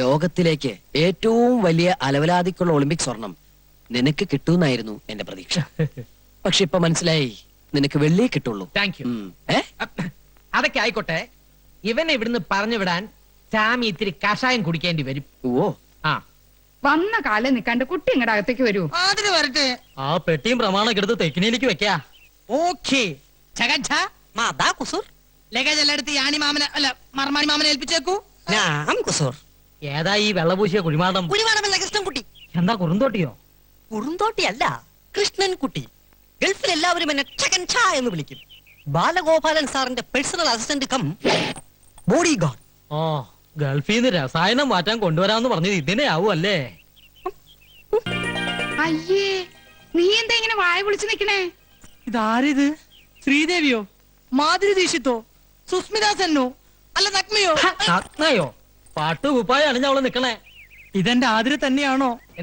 ലോകത്തിലേക്ക് ഏറ്റവും വലിയ അലവലാതിക്കുള്ള ഒളിമ്പിക് സ്വർണം നിനക്ക് കിട്ടുമെന്നായിരുന്നു എന്റെ പ്രതീക്ഷ. പക്ഷെ ഇപ്പൊ മനസ്സിലായി, നിനക്ക് വെള്ളിയേ കിട്ടുള്ളൂ. Thank you. അതൊക്കെ ആയിക്കോട്ടെ, ഇവനെ ഇവിടുന്ന് പറഞ്ഞു വിടാൻ സാമി ഇത്തിരി കഷായം കുടിക്കേണ്ടി വരും. ഓ, ആ വന്ന കാലം നിക്കാണ്ട് കുട്ടി ഇങ്ങടെ അകത്തേക്ക് വരൂ. അതിന് വരട്ടെ. ആ പെട്ടിയും പ്രമാണൊക്കെ എടുത്ത് തെക്കിനിയിലേക്ക് വെക്കാ. ഓക്കേ ലഗേജ് എല്ലാം എടുത്ത് യാണി മാമനെ അല്ല മർമാണി മാമനെ ഏൽപ്പിച്ചേക്കൂ. ഏതാ ഈ വെള്ളപൂശിയ കുഴിമാടം? കൃഷ്ണൻകുട്ടി. എന്താ കുറുന്തോട്ടിയോ? കുറുന്തോട്ടിയല്ല, കൃഷ്ണൻകുട്ടി. ഗൾഫിൽ എല്ലാവരും എന്നെ ചകൻ ഛാ എന്ന് വിളിക്കും. ബാലഗോപാലൻ സാറിന്റെ personal assistant cum bodyguard. ഓ, ഗൾഫിൽ നിന്ന് രസായനം മാറ്റാൻ കൊണ്ടുവരാന്ന് പറഞ്ഞത് ഇതിനെ ആവൂ അല്ലേ? അയ്യേ, നീ എന്താ ഇങ്ങനെ വായ വിളിച്ചു നിക്കണേ? ഇതാരിത്? ശ്രീദേവിയോ, മാധുരി ദീക്ഷിത്തോ, സുസ്മിത സെന്നോ, അല്ല നഗ്മയോ? നഗ്നയോ? പാട്ടുകുപ്പായ അണിഞ്ഞവള് നിക്കണേ. ഇതെന്റെ ആതിര തന്നെയാണോ?